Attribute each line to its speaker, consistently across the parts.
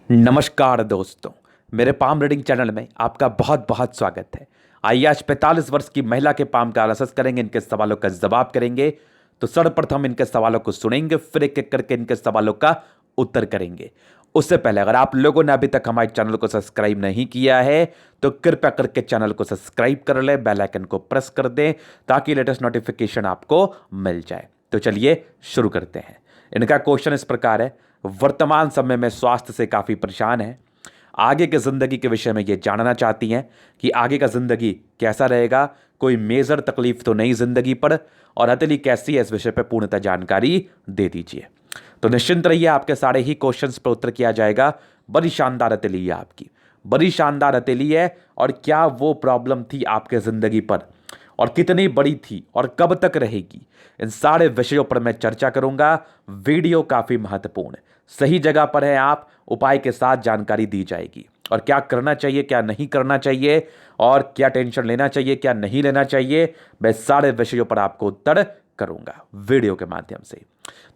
Speaker 1: नमस्कार दोस्तों, मेरे पाम रीडिंग चैनल में आपका बहुत बहुत स्वागत है। आइए आज 45 वर्ष की महिला के पाम का एनालिसिस करेंगे, इनके सवालों का जवाब करेंगे। तो सर्वप्रथम इनके सवालों को सुनेंगे, फिर एक एक करके इनके सवालों का उत्तर करेंगे। उससे पहले अगर आप लोगों ने अभी तक हमारे चैनल को सब्सक्राइब नहीं किया है तो कृपया करके चैनल को सब्सक्राइब कर ले, बेल आइकन को प्रेस कर दें ताकि लेटेस्ट नोटिफिकेशन आपको मिल जाए। तो चलिए शुरू करते हैं। इनका क्वेश्चन इस प्रकार है, वर्तमान समय में स्वास्थ्य से काफ़ी परेशान है। आगे की ज़िंदगी के विषय में ये जानना चाहती हैं कि आगे का ज़िंदगी कैसा रहेगा, कोई मेजर तकलीफ तो नहीं ज़िंदगी पर, और हथेली कैसी है इस विषय पर पूर्णतः जानकारी दे दीजिए। तो निश्चिंत रहिए, आपके सारे ही क्वेश्चंस पर उत्तर किया जाएगा। बड़ी शानदार हथेली है आपकी, बड़ी शानदार हथेली है। और क्या वो प्रॉब्लम थी आपके ज़िंदगी पर और कितनी बड़ी थी और कब तक रहेगी, इन सारे विषयों पर मैं चर्चा करूंगा। वीडियो काफ़ी महत्वपूर्ण है, सही जगह पर है आप, उपाय के साथ जानकारी दी जाएगी और क्या करना चाहिए क्या नहीं करना चाहिए और क्या टेंशन लेना चाहिए क्या नहीं लेना चाहिए, मैं सारे विषयों पर आपको उत्तर करूंगा वीडियो के माध्यम से।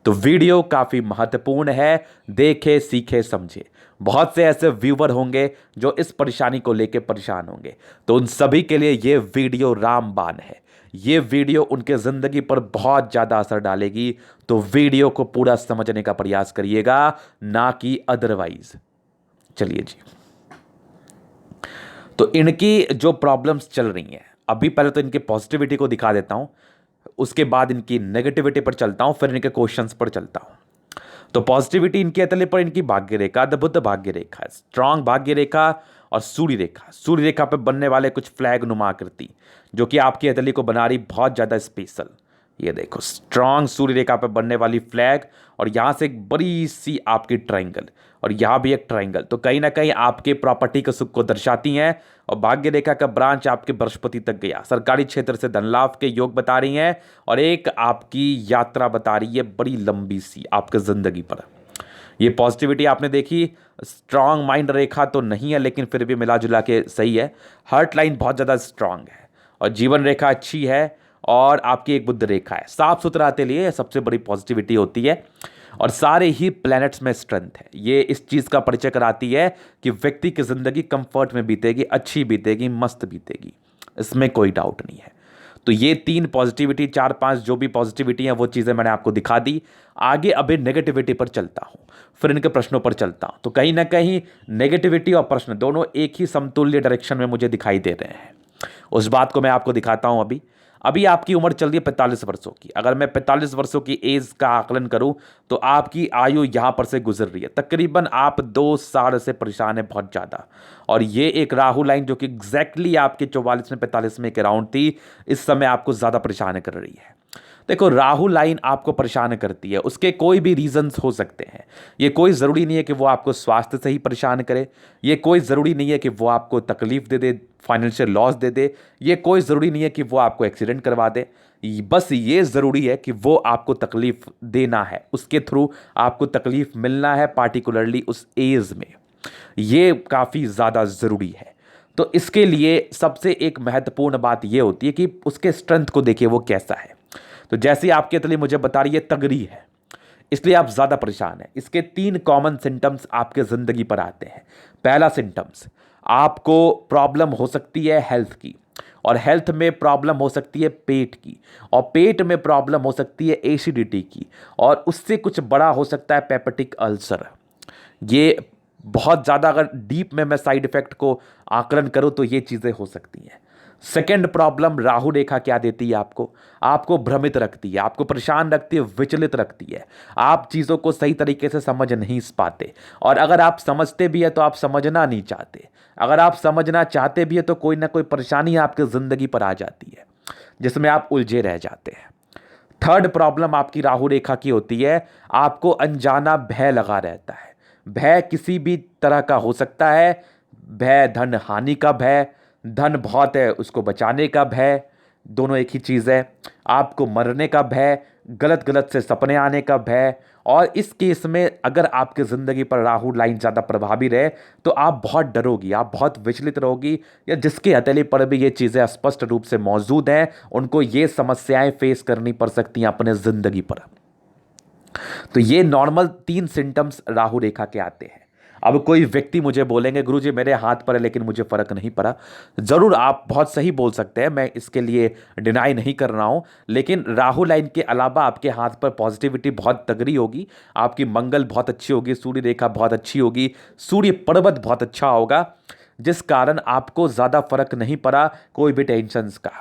Speaker 1: तो वीडियो काफ़ी महत्वपूर्ण है, देखे सीखे समझे। बहुत से ऐसे व्यूवर होंगे जो इस परेशानी को लेकर परेशान होंगे, तो उन सभी के लिए ये वीडियो रामबाण है। ये वीडियो उनके ज़िंदगी पर बहुत ज़्यादा असर डालेगी, तो वीडियो को पूरा समझने का प्रयास करिएगा, ना कि अदरवाइज। चलिए जी, तो इनकी जो प्रॉब्लम्स चल रही हैं अभी, पहले तो इनकी पॉजिटिविटी को दिखा देता हूं, उसके बाद इनकी नेगेटिविटी पर चलता हूं, फिर इनके क्वेश्चंस पर चलता हूं। तो पॉजिटिविटी इनके अतले पर इनकी भाग्य रेखा, अद्भुत भाग्य रेखा, स्ट्रांग भाग्य रेखा और सूर्य रेखा। सूर्य रेखा पर बनने वाले कुछ फ्लैग नुमा आकृति जो कि आपकी अतली को बना रही बहुत ज़्यादा स्पेशल। ये देखो, स्ट्रांग सूर्य रेखा पर बनने वाली फ्लैग, और यहाँ से एक बड़ी सी आपकी ट्रायंगल, और यहाँ भी एक ट्रायंगल। तो कहीं ना कहीं आपके प्रॉपर्टी के सुख को दर्शाती हैं। और भाग्य रेखा का ब्रांच आपके बृहस्पति तक गया, सरकारी क्षेत्र से धन लाभ के योग बता रही हैं, और एक आपकी यात्रा बता रही है बड़ी लंबी सी आपके जिंदगी पर। ये पॉजिटिविटी आपने देखी। स्ट्रांग माइंड रेखा तो नहीं है, लेकिन फिर भी मिला जुला के सही है। हार्ट लाइन बहुत ज़्यादा स्ट्रांग है, और जीवन रेखा अच्छी है, और आपकी एक बुद्ध रेखा है। साफ सुथरा आते लिए सबसे बड़ी पॉजिटिविटी होती है, और सारे ही प्लैनेट्स में स्ट्रेंथ है। ये इस चीज़ का परिचय कराती है कि व्यक्ति की ज़िंदगी कंफर्ट में बीतेगी, अच्छी बीतेगी, मस्त बीतेगी, इसमें कोई डाउट नहीं है। तो ये तीन पॉजिटिविटी, चार पांच जो भी पॉजिटिविटी है वो चीज़ें मैंने आपको दिखा दी। आगे अभी नेगेटिविटी पर चलता हूँ, फिर इनके प्रश्नों पर चलता हूँ। तो कहीं ना कहीं नेगेटिविटी और प्रश्न दोनों एक ही समतुल्य डायरेक्शन में मुझे दिखाई दे रहे हैं। उस बात को मैं आपको दिखाता हूँ। अभी अभी आपकी उम्र चल रही है 45 वर्षों की। अगर मैं 45 वर्षों की एज का आकलन करूं तो आपकी आयु यहां पर से गुजर रही है। तकरीबन आप 2 साल से परेशान है बहुत ज़्यादा। और ये एक राहु लाइन जो कि एग्जैक्टली आपके 44 में 45 में एक अराउंड थी, इस समय आपको ज़्यादा परेशान कर रही है। देखो, राहु लाइन आपको परेशान करती है, उसके कोई भी रीजंस हो सकते हैं। ये कोई ज़रूरी नहीं है कि वो आपको स्वास्थ्य से ही परेशान करे, ये कोई ज़रूरी नहीं है कि वो आपको तकलीफ दे दे, फाइनेंशियल लॉस दे दे, ये कोई ज़रूरी नहीं है कि वो आपको एक्सीडेंट करवा दे। बस ये ज़रूरी है कि वो आपको तकलीफ देना है, उसके थ्रू आपको तकलीफ मिलना है, पार्टिकुलरली उस एज में। ये काफ़ी ज़्यादा ज़रूरी है। तो इसके लिए सबसे एक महत्वपूर्ण बात यह होती है कि उसके स्ट्रेंथ को देखिए वो कैसा है। तो जैसे आपकी अतली मुझे बता रही है तगड़ी है, इसलिए आप ज़्यादा परेशान हैं। इसके 3 कॉमन सिम्टम्स आपके ज़िंदगी पर आते हैं। पहला सिम्टम्स, आपको प्रॉब्लम हो सकती है हेल्थ की, और हेल्थ में प्रॉब्लम हो सकती है पेट की, और पेट में प्रॉब्लम हो सकती है एसिडिटी की, और उससे कुछ बड़ा हो सकता है पेपेटिक अल्सर। ये बहुत ज़्यादा अगर डीप में मैं साइड इफेक्ट को आकलन करूं तो ये चीज़ें हो सकती हैं। सेकेंड प्रॉब्लम, राहु रेखा क्या देती है आपको? आपको भ्रमित रखती है, आपको परेशान रखती है, विचलित रखती है। आप चीज़ों को सही तरीके से समझ नहीं पाते, और अगर आप समझते भी है तो आप समझना नहीं चाहते। अगर आप समझना चाहते भी है तो कोई ना कोई परेशानी आपकी ज़िंदगी पर आ जाती है जिसमें आप उलझे रह जाते हैं। थर्ड प्रॉब्लम आपकी राहु रेखा की होती है, आपको अनजाना भय लगा रहता है। भय किसी भी तरह का हो सकता है। भय धन हानि का भय, धन बहुत है उसको बचाने का भय, दोनों एक ही चीज़ है। आपको मरने का भय, गलत गलत से सपने आने का भय। और इस केस में अगर आपकी ज़िंदगी पर राहु लाइन ज़्यादा प्रभावी रहे तो आप बहुत डरोगी, आप बहुत विचलित रहोगी, या जिसके हथेली पर भी ये चीज़ें स्पष्ट रूप से मौजूद हैं उनको ये समस्याएं फेस करनी पड़ सकती हैं अपने ज़िंदगी पर। तो ये नॉर्मल 3 सिम्टम्स राहु रेखा के आते हैं। अब कोई व्यक्ति मुझे बोलेंगे गुरुजी मेरे हाथ पर है लेकिन मुझे फर्क नहीं पड़ा। जरूर आप बहुत सही बोल सकते हैं, मैं इसके लिए डिनाई नहीं कर रहा हूं, लेकिन राहु लाइन के अलावा आपके हाथ पर पॉजिटिविटी बहुत तगड़ी होगी, आपकी मंगल बहुत अच्छी होगी, सूर्य रेखा बहुत अच्छी होगी, सूर्य पर्वत बहुत अच्छा होगा, जिस कारण आपको ज़्यादा फर्क नहीं पड़ा कोई भी टेंशन्स का।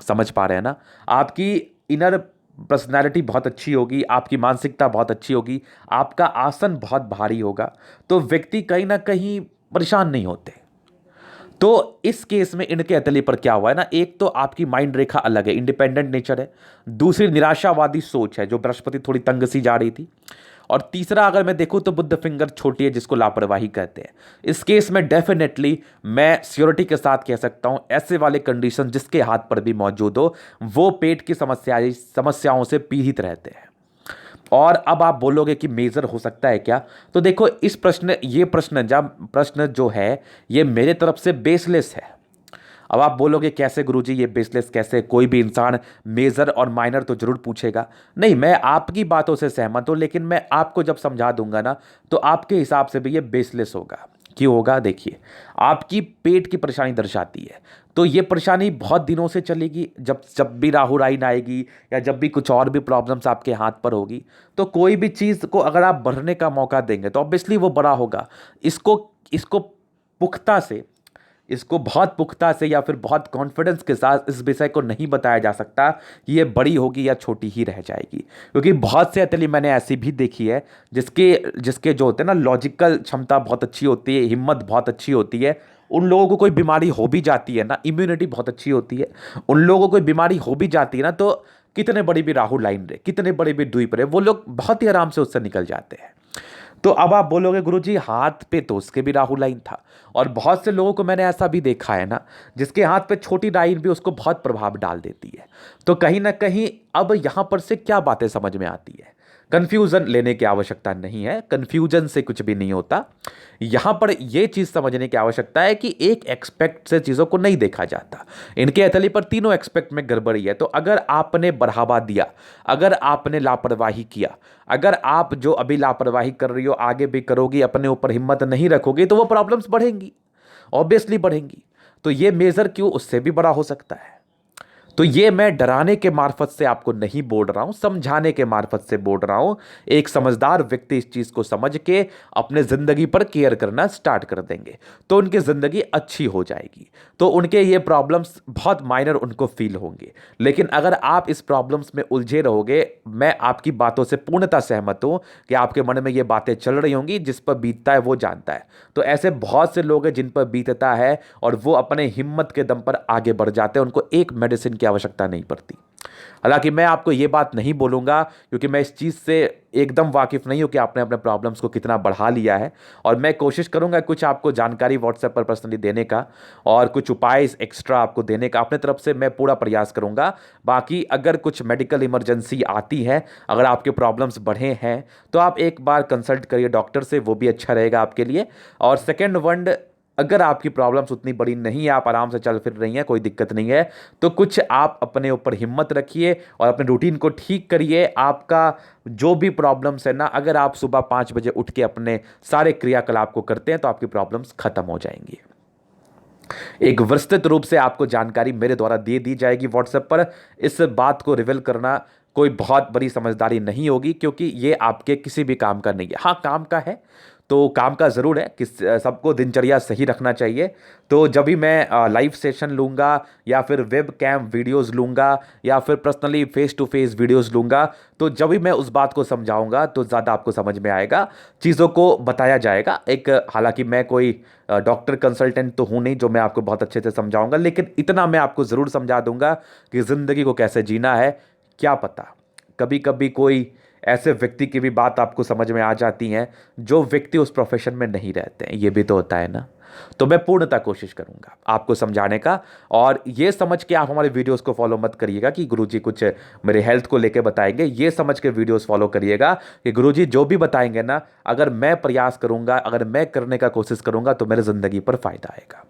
Speaker 1: समझ पा रहे हैं ना? आपकी इनर पर्सनैलिटी बहुत अच्छी होगी, आपकी मानसिकता बहुत अच्छी होगी, आपका आसन बहुत भारी होगा, तो व्यक्ति कहीं ना कहीं परेशान नहीं होते। तो इस केस में इनके अतली पर क्या हुआ है ना, एक तो आपकी माइंड रेखा अलग है, इंडिपेंडेंट नेचर है, दूसरी निराशावादी सोच है जो बृहस्पति थोड़ी तंग सी जा रही थी, और तीसरा अगर मैं देखूं तो बुद्ध फिंगर छोटी है जिसको लापरवाही कहते हैं। इस केस में डेफिनेटली मैं श्योरिटी के साथ कह सकता हूं ऐसे वाले कंडीशन जिसके हाथ पर भी मौजूद हो वो पेट की समस्याओं से पीड़ित रहते हैं। और अब आप बोलोगे कि मेजर हो सकता है क्या, तो देखो इस प्रश्न जो है ये मेरे तरफ से बेसलेस है। अब आप बोलोगे कैसे गुरुजी ये बेसलेस कैसे, कोई भी इंसान मेजर और माइनर तो जरूर पूछेगा। नहीं, मैं आपकी बातों से सहमत हूं, लेकिन मैं आपको जब समझा दूंगा ना तो आपके हिसाब से भी ये बेसलेस होगा। क्यों होगा? देखिए, आपकी पेट की परेशानी दर्शाती है, तो ये परेशानी बहुत दिनों से चलेगी। जब जब भी राहु राइन आएगी या जब भी कुछ और भी प्रॉब्लम्स आपके हाथ पर होगी, तो कोई भी चीज़ को अगर आप बढ़ने का मौका देंगे तो ऑब्वियसली वो बड़ा होगा। इसको इसको पुख्ता से इसको बहुत पुख्ता से या फिर बहुत कॉन्फिडेंस के साथ इस विषय को नहीं बताया जा सकता कि ये बड़ी होगी या छोटी ही रह जाएगी, क्योंकि बहुत से अतली मैंने ऐसी भी देखी है जिसके जिसके जो होते हैं ना लॉजिकल क्षमता बहुत अच्छी होती है, हिम्मत बहुत अच्छी होती है, उन लोगों को कोई बीमारी हो भी जाती है ना, इम्यूनिटी बहुत अच्छी होती है, उन लोगों को कोई बीमारी हो भी जाती है ना, तो कितने बड़ी भी राहु लाइन रहे, कितने बड़े भी द्वीप रहे, वो लोग बहुत ही आराम से उससे निकल जाते हैं। तो अब आप बोलोगे गुरुजी हाथ पे तो उसके भी राहु लाइन था, और बहुत से लोगों को मैंने ऐसा भी देखा है ना जिसके हाथ पे छोटी लाइन भी उसको बहुत प्रभाव डाल देती है। तो कहीं ना कहीं अब यहां पर से क्या बातें समझ में आती है, कंफ्यूजन लेने की आवश्यकता नहीं है, कंफ्यूजन से कुछ भी नहीं होता। यहां पर यह चीज समझने की आवश्यकता है कि एक एक्सपेक्ट से चीजों को नहीं देखा जाता। इनके एथली पर तीनों एक्सपेक्ट में गड़बड़ी है। तो अगर आपने बढ़ावा दिया, अगर आपने लापरवाही किया, अगर आप जो अभी लापरवाही कर रही हो आगे भी करोगी, अपने ऊपर हिम्मत नहीं रखोगी, तो वो प्रॉब्लम्स बढ़ेंगी, ऑब्वियसली बढ़ेंगी। तो ये मेजर क्यों, उससे भी बड़ा हो सकता है। तो ये मैं डराने के मार्फत से आपको नहीं बोल रहा हूं, समझाने के मार्फत से बोल रहा हूं। एक समझदार व्यक्ति इस चीज को समझ के अपने जिंदगी पर केयर करना स्टार्ट कर देंगे तो उनकी जिंदगी अच्छी हो जाएगी। तो उनके ये प्रॉब्लम्स बहुत माइनर उनको फील होंगे। लेकिन अगर आप इस प्रॉब्लम्स में उलझे रहोगे, मैं आपकी बातों से पूर्णतः सहमत हूं कि आपके मन में ये बातें चल रही होंगी, जिस पर बीतता है वो जानता है। तो ऐसे बहुत से लोग हैं जिन पर बीतता है और वो अपने हिम्मत के दम पर आगे बढ़ जाते हैं, उनको एक मेडिसिन की आवश्यकता नहीं पड़ती। हालांकि मैं आपको यह बात नहीं बोलूंगा क्योंकि मैं इस चीज से एकदम वाकिफ नहीं हूं कि आपने अपने प्रॉब्लम्स को कितना बढ़ा लिया है, और मैं कोशिश करूंगा कुछ आपको जानकारी व्हाट्सएप पर पर्सनली देने का और कुछ उपाय एक्स्ट्रा आपको देने का अपने तरफ से मैं पूरा प्रयास करूंगा। बाकी अगर कुछ मेडिकल इमरजेंसी आती है, अगर आपके प्रॉब्लम्स बढ़े हैं, तो आप एक बार कंसल्ट करिए डॉक्टर से, वो भी अच्छा रहेगा आपके लिए। और सेकेंड वन, अगर आपकी प्रॉब्लम्स उतनी बड़ी नहीं है, आप आराम से चल फिर रही हैं, कोई दिक्कत नहीं है, तो कुछ आप अपने ऊपर हिम्मत रखिए और अपने रूटीन को ठीक करिए। आपका जो भी प्रॉब्लम्स है ना, अगर आप सुबह 5 बजे उठ के अपने सारे क्रियाकलाप को करते हैं तो आपकी प्रॉब्लम्स खत्म हो जाएंगी। एक विस्तृत रूप से आपको जानकारी मेरे द्वारा दे दी जाएगी व्हाट्सएप पर। इस बात को रिवील करना कोई बहुत बड़ी समझदारी नहीं होगी, क्योंकि ये आपके किसी भी काम का नहीं है। हाँ, काम का है तो काम का ज़रूर है कि सबको दिनचर्या सही रखना चाहिए। तो जब भी मैं लाइव सेशन लूँगा या फिर वेब कैम वीडियोज़ लूँगा या फिर personally face to face videos लूँगा, तो जब भी मैं उस बात को समझाऊँगा तो ज़्यादा आपको समझ में आएगा, चीज़ों को बताया जाएगा। हालांकि मैं कोई डॉक्टर कंसल्टेंट तो हूँ नहीं जो मैं आपको बहुत अच्छे से समझाऊँगा, लेकिन इतना मैं आपको ज़रूर समझा दूँगा कि ज़िंदगी को कैसे जीना है। क्या पता कभी कभी कोई ऐसे व्यक्ति की भी बात आपको समझ में आ जाती है जो व्यक्ति उस प्रोफेशन में नहीं रहते हैं, ये भी तो होता है ना। तो मैं पूर्णतः कोशिश करूंगा आपको समझाने का, और ये समझ के आप हमारे वीडियोस को फॉलो मत करिएगा कि गुरुजी कुछ मेरे हेल्थ को लेके बताएंगे। ये समझ के वीडियोस फॉलो करिएगा कि गुरुजी जो भी बताएंगे ना, अगर मैं प्रयास करूंगा, अगर मैं करने का कोशिश करूंगा तो मेरे ज़िंदगी पर फायदा आएगा।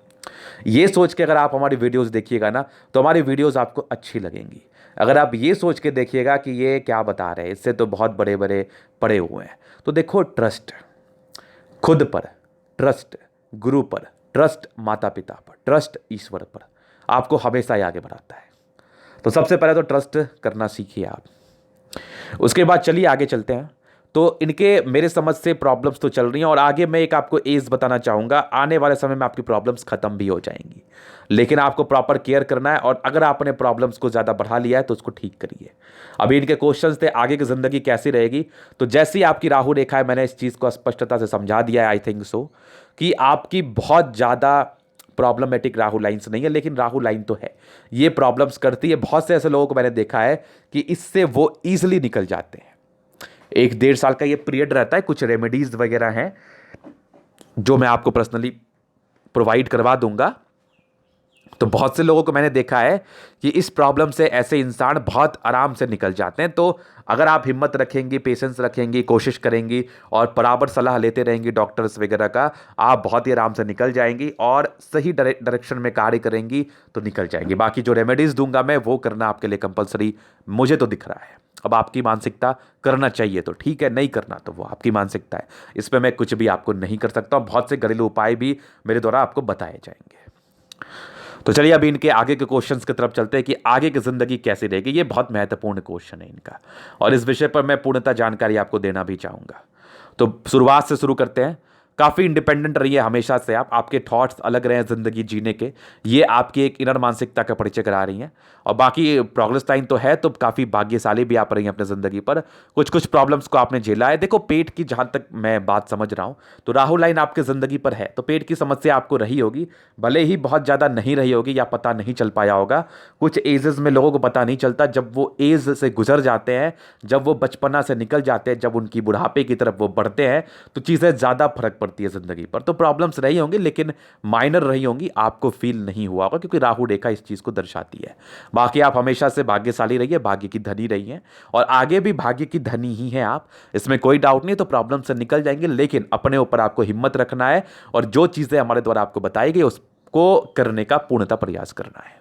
Speaker 1: ये सोच के अगर आप हमारी वीडियोस देखिएगा ना तो हमारी वीडियोस आपको अच्छी लगेंगी। अगर आप ये सोच के देखिएगा कि ये क्या बता रहे हैं, इससे तो बहुत बड़े बड़े पड़े हुए हैं, तो देखो ट्रस्ट खुद पर, ट्रस्ट गुरु पर, ट्रस्ट माता पिता पर, ट्रस्ट ईश्वर पर आपको हमेशा ही आगे बढ़ाता है। तो सबसे पहले तो ट्रस्ट करना सीखिए आप। उसके बाद चलिए आगे चलते हैं। तो इनके मेरे समझ से प्रॉब्लम्स तो चल रही हैं और आगे मैं एक आपको एज बताना चाहूँगा, आने वाले समय में आपकी प्रॉब्लम्स खत्म भी हो जाएंगी, लेकिन आपको प्रॉपर केयर करना है। और अगर आपने प्रॉब्लम्स को ज़्यादा बढ़ा लिया है तो उसको ठीक करिए। अभी इनके क्वेश्चंस थे आगे की ज़िंदगी कैसी रहेगी। तो जैसी आपकी राहु रेखा है, मैंने इस चीज़ को स्पष्टता से समझा दिया है, आई थिंक सो, कि आपकी बहुत ज़्यादा प्रॉब्लमेटिक राहु लाइन्स नहीं है, लेकिन राहु लाइन तो है, ये प्रॉब्लम्स करती है। बहुत से ऐसे लोगों को मैंने देखा है कि इससे वो ईजिली निकल जाते हैं। 1-1.5 साल का ये पीरियड रहता है। कुछ रेमेडीज वगैरह हैं जो मैं आपको पर्सनली प्रोवाइड करवा दूंगा। तो बहुत से लोगों को मैंने देखा है कि इस प्रॉब्लम से ऐसे इंसान बहुत आराम से निकल जाते हैं। तो अगर आप हिम्मत रखेंगी, पेशेंस रखेंगी, कोशिश करेंगी और बराबर सलाह लेते रहेंगी डॉक्टर्स वगैरह का, आप बहुत ही आराम से निकल जाएंगी और सही डायरेक्शन में कार्य करेंगी तो निकल जाएंगी। बाकी जो रेमेडीज दूंगा मैं, वो करना आपके लिए कंपलसरी मुझे तो दिख रहा है। अब आपकी मानसिकता, करना चाहिए तो ठीक है, नहीं करना तो वो आपकी मानसिकता है। इस पर मैं कुछ भी आपको नहीं कर सकता। बहुत से घरेलू उपाय भी मेरे द्वारा आपको बताए जाएंगे। तो चलिए अभी इनके आगे के क्वेश्चंस की तरफ चलते हैं कि आगे की जिंदगी कैसी रहेगी। ये बहुत महत्वपूर्ण क्वेश्चन है इनका और इस विषय पर मैं पूर्णतः जानकारी आपको देना भी चाहूंगा। तो शुरुआत से शुरू करते हैं। काफ़ी इंडिपेंडेंट रहिए हमेशा से आप, आपके थॉट्स अलग रहे ज़िंदगी जीने के, ये आपकी एक इनर मानसिकता का परिचय करा रही हैं। और बाकी प्रोग्रेस लाइन तो है, तो काफ़ी भाग्यशाली भी आप रही हैं अपने ज़िंदगी पर। कुछ कुछ प्रॉब्लम्स को आपने झेला है। देखो पेट की, जहाँ तक मैं बात समझ रहा हूँ, तो राहु लाइन आपके ज़िंदगी पर है, तो पेट की समस्या आपको रही होगी, भले ही बहुत ज़्यादा नहीं रही होगी या पता नहीं चल पाया होगा। कुछ एजेस में लोगों को पता नहीं चलता, जब वो एज से गुजर जाते हैं, जब वो बचपना से निकल जाते हैं, जब उनकी बुढ़ापे की तरफ वो बढ़ते हैं, तो चीज़ें ज़्यादा फर्क पड़ती है ज़िंदगी पर। तो प्रॉब्लम्स रही होंगी लेकिन माइनर रही होंगी, आपको फील नहीं हुआ होगा, क्योंकि राहु रेखा इस चीज़ को दर्शाती है। बाकी आप हमेशा से भाग्यशाली रहिए, भाग्य की धनी रही हैं और आगे भी भाग्य की धनी ही हैं आप, इसमें कोई डाउट नहीं। तो प्रॉब्लम से निकल जाएंगे, लेकिन अपने ऊपर आपको हिम्मत रखना है और जो चीज़ें हमारे द्वारा आपको बताई गई उसको करने का पूर्णतः प्रयास करना है।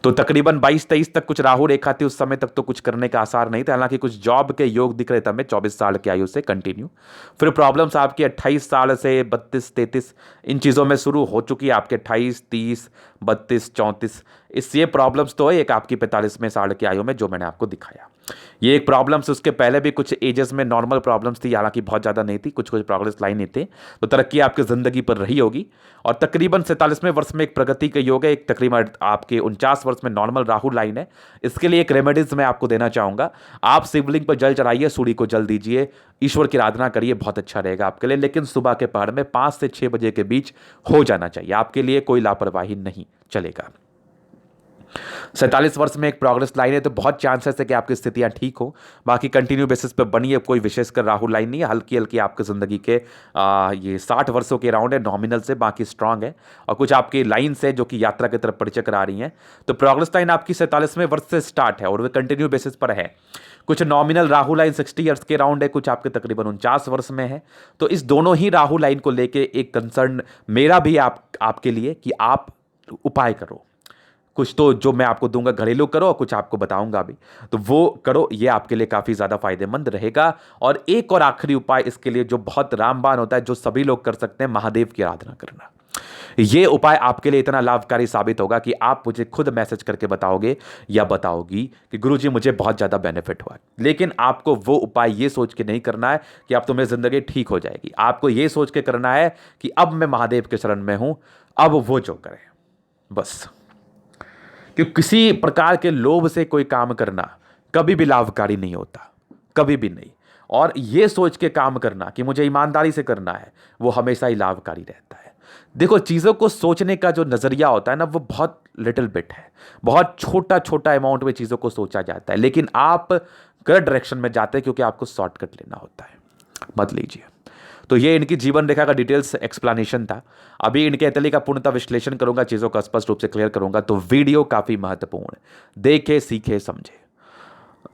Speaker 1: तो तकरीबन 22-23 तक कुछ राहु रेखा थी, उस समय तक तो कुछ करने का आसार नहीं था। हालांकि कुछ जॉब के योग दिख रहे थे हमें 24 साल की आयु से कंटिन्यू। फिर प्रॉब्लम्स आपकी 28 साल से 32-33 इन चीज़ों में शुरू हो चुकी है। आपके 28, 30, 32, 34 ये प्रॉब्लम्स तो है एक आपकी 45वें साल की आयु में जो मैंने आपको दिखाया। ये एक प्रॉब्लम्स उसके पहले भी कुछ एजेस में नॉर्मल प्रॉब्लम्स थी, हालांकि बहुत ज़्यादा नहीं थी, कुछ कुछ प्रोग्रेस लाइन थे। तो तरक्की आपकी ज़िंदगी पर रही होगी और तकरीबन 47वें वर्ष में एक प्रगति का योग है, एक तकरीबन आपके 49 वर्ष में नॉर्मल राहु लाइन है। इसके लिए एक रेमेडीज मैं आपको देना चाहूँगा। आप शिवलिंग पर जल चढ़ाइए, सूर्य को जल दीजिए, ईश्वर की आराधना करिए, बहुत अच्छा रहेगा आपके लिए। लेकिन सुबह के पहर में 5 से 6 बजे के बीच हो जाना चाहिए, आपके लिए कोई लापरवाही नहीं चलेगा। 47 वर्ष में एक प्रोग्रेस लाइन है, तो बहुत चांसेस है कि आपकी स्थितियां ठीक हो। बाकी कंटिन्यू बेसिस पे बनी, कोई विशेषकर राहु लाइन नहीं है, हल्की हल्की आपकी जिंदगी के ये 60 वर्षों के राउंड है नॉमिनल से, बाकी स्ट्रांग है। और कुछ आपकी लाइन्स है जो कि यात्रा की तरफ परिचय करा रही हैं। तो प्रोग्रेस लाइन आपकी 47वें वर्ष से स्टार्ट है और वे कंटिन्यू बेसिस पर है। कुछ नॉमिनल राहु लाइन 60 ईयर्स के राउंड है, कुछ आपके तकरीबन 49 वर्ष में है। तो इस दोनों ही राहु लाइन को लेके एक कंसर्न मेरा भी आपके लिए कि आप उपाय करो। कुछ तो जो मैं आपको दूंगा घरेलू करो और कुछ आपको बताऊंगा भी, तो वो करो, ये आपके लिए काफ़ी ज़्यादा फायदेमंद रहेगा। और एक और आखिरी उपाय इसके लिए जो बहुत रामबाण होता है, जो सभी लोग कर सकते हैं, महादेव की आराधना करना। ये उपाय आपके लिए इतना लाभकारी साबित होगा कि आप मुझे खुद मैसेज करके बताओगे या बताओगी कि गुरुजी मुझे बहुत ज़्यादा बेनिफिट हुआ। लेकिन आपको वो उपाय ये सोच के नहीं करना है कि अब तो मेरी ज़िंदगी ठीक हो जाएगी। आपको ये सोच के करना है कि अब मैं महादेव के शरण में हूँ, अब वो जो करें बस। कि किसी प्रकार के लोभ से कोई काम करना कभी भी लाभकारी नहीं होता, कभी भी नहीं। और ये सोच के काम करना कि मुझे ईमानदारी से करना है, वो हमेशा ही लाभकारी रहता है। देखो चीज़ों को सोचने का जो नज़रिया होता है ना, वो बहुत लिटिल बिट है, बहुत छोटा छोटा अमाउंट में चीज़ों को सोचा जाता है, लेकिन आप गलत डायरेक्शन में जाते हैं क्योंकि आपको शॉर्टकट लेना होता है। मत लीजिए। तो ये इनकी जीवन रेखा का डिटेल्स एक्सप्लेनेशन था। अभी इनके एतली का पूर्णतः विश्लेषण करूंगा, चीज़ों का स्पष्ट रूप से क्लियर करूंगा। तो वीडियो काफ़ी महत्वपूर्ण है, देखे सीखे समझे।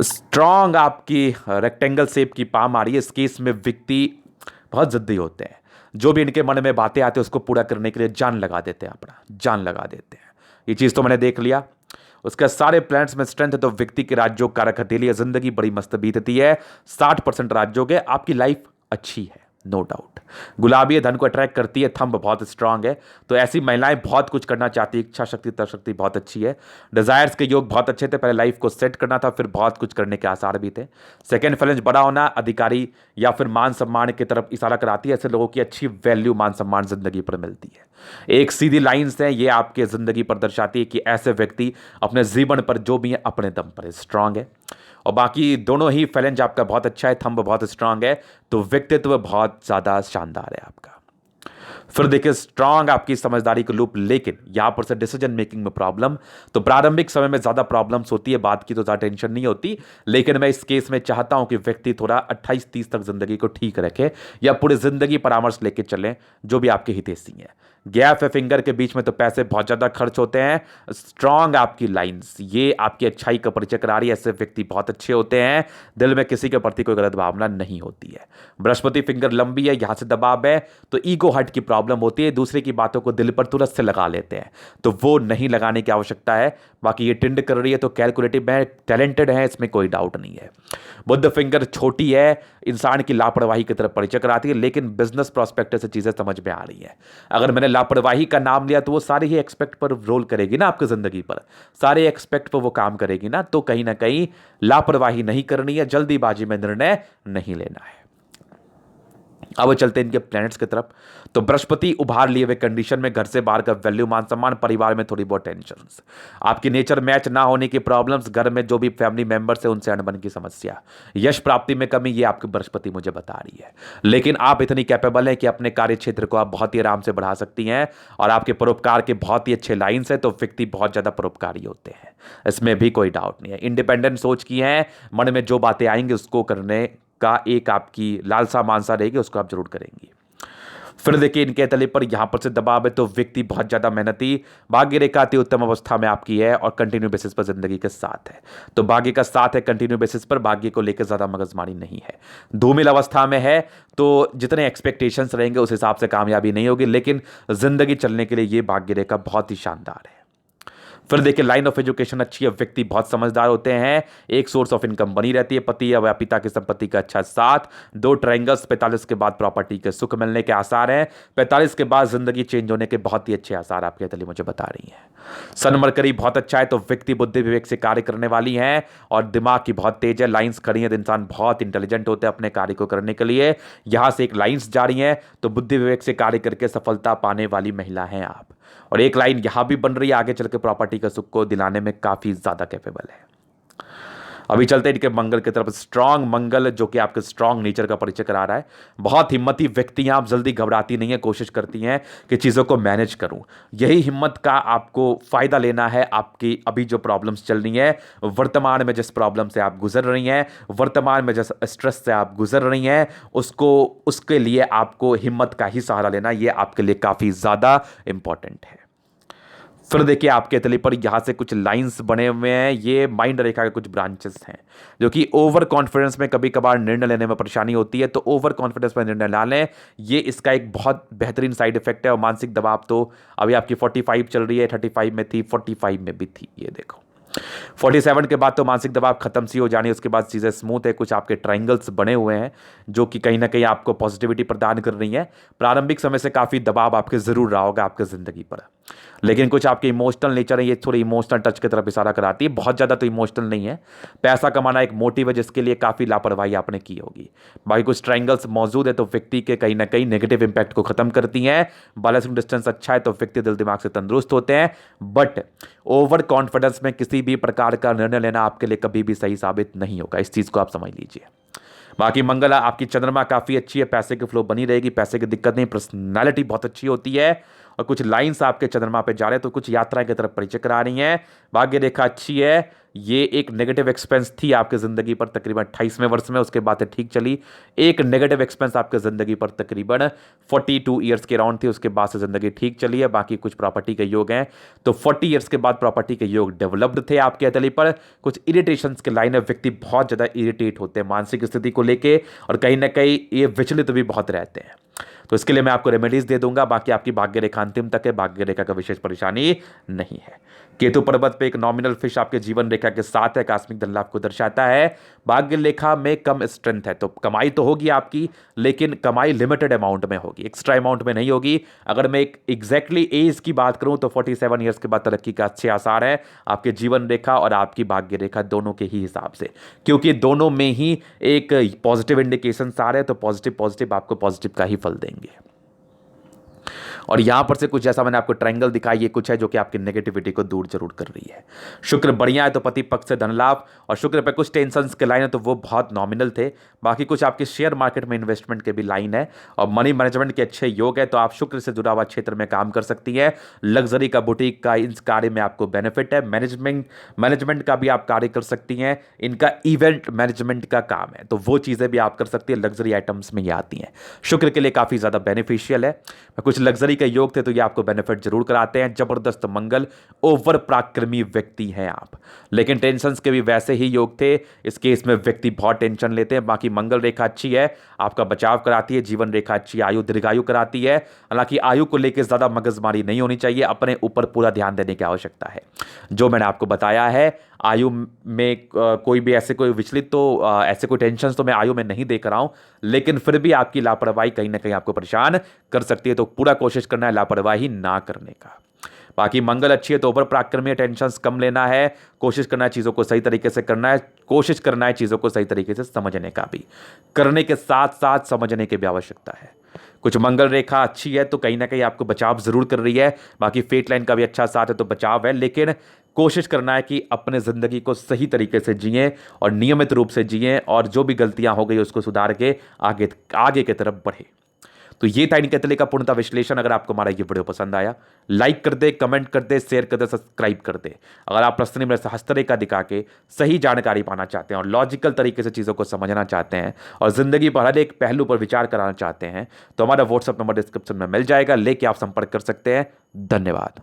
Speaker 1: स्ट्रॉन्ग आपकी रेक्टेंगल शेप की पाम आ रही है। इस केस में व्यक्ति बहुत जिद्दी होते हैं, जो भी इनके मन में बातें आती हैं उसको पूरा करने के लिए जान लगा देते हैं, अपना जान लगा देते हैं। ये चीज़ तो मैंने देख लिया। उसका सारे प्लैनेट्स में स्ट्रेंथ है, तो व्यक्ति के राज्यों कारक हथेली, जिंदगी बड़ी मस्त बीतती है। 60% राज्यों के आपकी लाइफ अच्छी है। No doubt. गुलाबी धन को अट्रैक्ट करती है, थंब बहुत स्ट्रांग है, तो ऐसी महिलाएं बहुत कुछ करना चाहती है, इच्छा शक्ति तर्क शक्ति बहुत अच्छी है। डिजायर्स के योग बहुत अच्छे थे, पहले लाइफ को सेट करना था, फिर बहुत कुछ करने के आसार भी थे। सेकंड फ्लेंज बड़ा होना, अधिकारी या फिर मान सम्मान की तरफ इशारा कराती है, ऐसे लोगों की अच्छी वैल्यू मान सम्मान जिंदगी पर मिलती है। एक सीधी लाइन्स है, ये आपके जिंदगी पर दर्शाती है कि ऐसे व्यक्ति अपने जीवन पर जो भी है अपने दम पर स्ट्रांग है। और बाकी दोनों ही फ्लेंज आपका बहुत अच्छा है, थंब बहुत स्ट्रांग है, तो व्यक्तित्व बहुत ज़्यादा शानदार है आपका। फिर देखिए स्ट्रांग आपकी समझदारी को लूप, लेकिन यहां पर से डिसीजन मेकिंग में प्रॉब्लम। तो प्रारंभिक समय में ज्यादा प्रॉब्लम्स होती है, बात की तो ज्यादा टेंशन नहीं होती, लेकिन मैं इस केस में चाहता हूं कि व्यक्ति थोड़ा 28-30 तक जिंदगी को ठीक रखे या पूरी जिंदगी परामर्श लेके चलें जो भी आपके हितैषी हैं। गैप है फिंगर के बीच में तो पैसे बहुत ज्यादा खर्च होते हैं। स्ट्रांग आपकी लाइंस ये आपकी अच्छाई का परिचय करा रही है, ऐसे व्यक्ति बहुत अच्छे होते हैं, दिल में किसी के प्रति कोई गलत भावना नहीं होती है। बृहस्पति फिंगर लंबी है, यहां से दबाव है तो ईगो हर्ट की प्रॉब्लम होती है, दूसरे की बातों को दिल पर तुरंत से लगा लेते हैं, तो वो नहीं लगाने की आवश्यकता है। बाकी ये टिंड कर रही है तो कैलकुलेटिव है, टैलेंटेड है, इसमें कोई डाउट नहीं है। बुद्ध फिंगर छोटी है, इंसान की लापरवाही की तरफ परिचय कराती है, लेकिन बिजनेस प्रोस्पेक्ट से चीजें समझ में आ रही है। अगर मैंने लापरवाही का नाम लिया तो वो सारे ही एक्सपेक्ट पर रोल करेगी ना, आपकी जिंदगी पर सारे एक्सपेक्ट पर वो काम करेगी ना, तो कहीं ना कहीं लापरवाही नहीं करनी है, जल्दीबाजी में निर्णय नहीं लेना है। अब चलते हैं इनके प्लैनेट्स की तरफ। तो बृहस्पति उभार लिए हुए कंडीशन में, घर से बाहर का वैल्यू मान सम्मान, परिवार में थोड़ी बहुत टेंशंस, आपकी नेचर मैच ना होने की प्रॉब्लम्स, घर में जो भी फैमिली मेंबर्स है उनसे अनबन की समस्या, यश प्राप्ति में कमी, ये आपकी बृहस्पति मुझे बता रही है। लेकिन आप इतनी कैपेबल हैं कि अपने कार्य क्षेत्र को आप बहुत ही आराम से बढ़ा सकती हैं, और आपके परोपकार के बहुत ही अच्छे लाइन्स है, तो व्यक्ति बहुत ज्यादा परोपकारी होते हैं, इसमें भी कोई डाउट नहीं है। इंडिपेंडेंट सोच की है, मन में जो बातें आएंगे उसको करने का एक आपकी लालसा मानसा रहेगी, उसको आप जरूर करेंगी। फिर देखिए इनके तले पर यहां पर से दबाव है, तो व्यक्ति बहुत ज्यादा मेहनती, भाग्य रेखा अति उत्तम अवस्था में आपकी है और कंटिन्यू बेसिस पर जिंदगी के साथ है, तो भाग्य का साथ है कंटिन्यू बेसिस पर, भाग्य को लेकर ज्यादा मगजमारी नहीं है। धूमिल अवस्था में है तो जितने एक्सपेक्टेशंस रहेंगे उस हिसाब से कामयाबी नहीं होगी, लेकिन जिंदगी चलने के लिए ये भाग्य रेखा बहुत ही शानदार है। फिर देखिए लाइन ऑफ एजुकेशन अच्छी है, व्यक्ति बहुत समझदार होते हैं, एक सोर्स ऑफ इनकम बनी रहती है, पति या पिता की संपत्ति का अच्छा साथ, 2 ट्रायंगल्स, 45 के बाद प्रॉपर्टी के सुख मिलने के आसार हैं, 45 के बाद जिंदगी चेंज होने के बहुत ही अच्छे आसार आपके तले मुझे बता रही हैं। सन मरकरी बहुत अच्छा है, तो व्यक्ति बुद्धि विवेक से कार्य करने वाली हैं और दिमाग की बहुत तेज है, लाइंस खड़ी है तो इंसान बहुत इंटेलिजेंट होते हैं अपने कार्य को करने के लिए। यहां से एक लाइंस जा रही है तो बुद्धि विवेक से कार्य करके सफलता पाने वाली महिला हैं आप, और एक लाइन यहां भी बन रही है, आगे चल के प्रॉपर्टी का सुख को दिलाने में काफी ज्यादा कैपेबल है। अभी चलते हैं इनके मंगल की तरफ। स्ट्रांग मंगल जो कि आपके स्ट्रांग नेचर का परिचय करा रहा है, बहुत हिम्मती व्यक्ति हैं आप, जल्दी घबराती नहीं है, कोशिश करती हैं कि चीज़ों को मैनेज करूं, यही हिम्मत का आपको फायदा लेना है। आपकी अभी जो प्रॉब्लम्स चल रही हैं, वर्तमान में जिस प्रॉब्लम से आप गुजर रही हैं, वर्तमान में जिस स्ट्रेस से आप गुजर रही हैं, उसके लिए आपको हिम्मत का ही सहारा लेना, ये आपके लिए काफ़ी ज़्यादा इंपॉर्टेंट है। फिर देखिए आपके तले पर यहां से कुछ लाइंस बने हुए हैं, ये माइंड रेखा के कुछ ब्रांचेस हैं जो कि ओवर कॉन्फिडेंस में कभी कभार निर्णय लेने में परेशानी होती है, तो ओवर कॉन्फिडेंस में निर्णय ना लें, ये इसका एक बहुत बेहतरीन साइड इफेक्ट है। और मानसिक दबाव तो अभी आपकी 45 चल रही है, 35 में थी, 45 में भी थी, ये देखो 47 के बाद तो मानसिक दबाव खत्म सी हो जानी, उसके बाद चीज़ें स्मूथ है। कुछ आपके ट्रायंगल्स बने हुए हैं जो कि कहीं ना कहीं आपको पॉजिटिविटी प्रदान कर रही है। प्रारंभिक समय से काफ़ी दबाव आपके ज़रूर रहा होगा आपकी ज़िंदगी पर, लेकिन कुछ आपके इमोशनल नेचर है, ये थोड़ी इमोशनल टच की तरफ इशारा कराती है, बहुत ज़्यादा तो इमोशनल नहीं है। पैसा कमाना एक मोटिव है जिसके लिए काफ़ी लापरवाही आपने की होगी। बाकी कुछ ट्रायंगल्स मौजूद है तो व्यक्ति के कहीं ना कहीं नेगेटिव इंपैक्ट को खत्म करती हैं। बैलेंसिंग डिस्टेंस अच्छा है तो व्यक्ति दिल दिमाग से तंदुरुस्त होते हैं, बट ओवर कॉन्फिडेंस में किसी भी प्रकार का निर्णय लेना आपके लिए कभी भी सही साबित नहीं होगा, इस चीज़ को आप समझ लीजिए। बाकी मंगल आपकी चंद्रमा काफ़ी अच्छी है, पैसे की फ्लो बनी रहेगी, पैसे की दिक्कत नहीं, पर्सनैलिटी बहुत अच्छी होती है, और कुछ लाइंस आपके चंद्रमा पे जा रहे हैं तो कुछ यात्रा की तरफ परिचय करा रही हैं। भाग्य रेखा अच्छी है, ये एक नेगेटिव एक्सपेंस थी आपके ज़िंदगी पर तकरीबन 28वें वर्ष में, उसके बाद ठीक चली। एक नेगेटिव एक्सपेंस आपके ज़िंदगी पर तकरीबन 42 ईयर्स के अराउंड थी, उसके बाद से ज़िंदगी ठीक चली है। बाकी कुछ प्रॉपर्टी के योग हैं, तो 40 ईयर्स के बाद प्रॉपर्टी के योग डेवलप्ड थे आपके तले पर। कुछ इरिटेशंस के लाइन है, व्यक्ति बहुत ज़्यादा इरिटेट होते हैं मानसिक स्थिति को लेके, और कहीं ना कहीं ये विचलित भी बहुत रहते हैं। तो इसके लिए मैं आपको रेमेडीज दे दूंगा। बाकी आपकी भाग्य रेखा अंतिम तक है, भाग्य रेखा का विशेष परेशानी नहीं है। केतु पर्वत पे एक नॉमिनल फिश आपके जीवन रेखा के साथ है, आकस्मिक धन लाभ को दर्शाता है। भाग्य रेखा में कम स्ट्रेंथ है, तो कमाई तो होगी आपकी, लेकिन कमाई लिमिटेड अमाउंट में होगी, एक्स्ट्रा अमाउंट में नहीं होगी। अगर मैं एक एग्जैक्टली एज की बात करूं तो 47 ईयर्स के बाद तरक्की का अच्छे आसार है आपके जीवन रेखा और आपकी भाग्य रेखा दोनों के ही हिसाब से, क्योंकि दोनों में ही एक पॉजिटिव इंडिकेशन आ रहे हैं, तो पॉजिटिव पॉजिटिव आपको पॉजिटिव का ही फल देंगे। और यहां पर से कुछ जैसा मैंने आपको ट्रायंगल दिखाई, ये कुछ है जो कि आपकी नेगेटिविटी को दूर जरूर कर रही है। शुक्र बढ़िया है तो पति पक्ष से धन लाभ, और शुक्र पे कुछ टेंशंस के लाइन है तो वो बहुत नॉमिनल थे। बाकी कुछ आपके शेयर मार्केट में इन्वेस्टमेंट के भी लाइन है और मनी मैनेजमेंट के अच्छे योग है, तो आप शुक्र से जुड़ा हुआ क्षेत्र में काम कर सकती है। लग्जरी का, बुटीक का, इस कार्य में आपको बेनिफिट है। मैनेजमेंट का भी आप कार्य कर सकती हैं, इनका इवेंट मैनेजमेंट का काम है, तो वो चीजें भी आप कर सकती है, लग्जरी आइटम्स में ये आती हैं। शुक्र के लिए काफी ज्यादा बेनिफिशियल है। कुछ लग्जरी के योग थे तो ये आपको बेनिफिट जरूर कराते हैं। जबरदस्त मंगल, ओवर पराक्रमी व्यक्ति हैं आप, लेकिन टेंशंस के भी वैसे ही योग थे। इस केस में व्यक्ति बहुत टेंशन लेते हैं। बाकी मंगल रेखा अच्छी है, आपका बचाव कराती है। जीवन रेखा अच्छी, आयु दीर्घायु कराती है। हालांकि आयु को लेकर ज्यादा मगजमारी नहीं होनी चाहिए, अपने ऊपर पूरा ध्यान देने की आवश्यकता है। जो मैंने आपको बताया है, आयु में कोई भी ऐसे कोई विचलित तो ऐसे कोई टेंशन तो मैं आयु में नहीं देख रहा हूं, लेकिन फिर भी आपकी लापरवाही कहीं ना कहीं आपको परेशान कर सकती है, तो पूरा कोशिश करना है लापरवाही ना करने का। बाकी मंगल अच्छी है तो ओवर पराक्रमी, टेंशन कम लेना है, कोशिश करना है चीज़ों को सही तरीके से करना है, कोशिश करना है चीज़ों को सही तरीके से समझने का भी, करने के साथ साथ समझने की भी आवश्यकता है। कुछ मंगल रेखा अच्छी है तो कहीं ना कहीं आपको बचाव जरूर कर रही है। बाकी फेट लाइन का भी अच्छा साथ है तो बचाव है, लेकिन कोशिश करना है कि अपने ज़िंदगी को सही तरीके से जिएं और नियमित रूप से जिएं, और जो भी गलतियां हो गई उसको सुधार के आगे आगे की तरफ बढ़े। तो ये था इनके तले का पूर्णतः विश्लेषण। अगर आपको हमारा ये वीडियो पसंद आया, लाइक कर दे, कमेंट कर दे, शेयर कर दे, सब्सक्राइब कर दे। अगर आप पर्सनली मेरे से हस्तरेखा दिखा के सही जानकारी पाना चाहते हैं और लॉजिकल तरीके से चीज़ों को समझना चाहते हैं और जिंदगी पर हर एक पहलू पर विचार कराना चाहते हैं, तो हमारा व्हाट्सएप नंबर डिस्क्रिप्शन में मिल जाएगा, लेके आप संपर्क कर सकते हैं। धन्यवाद।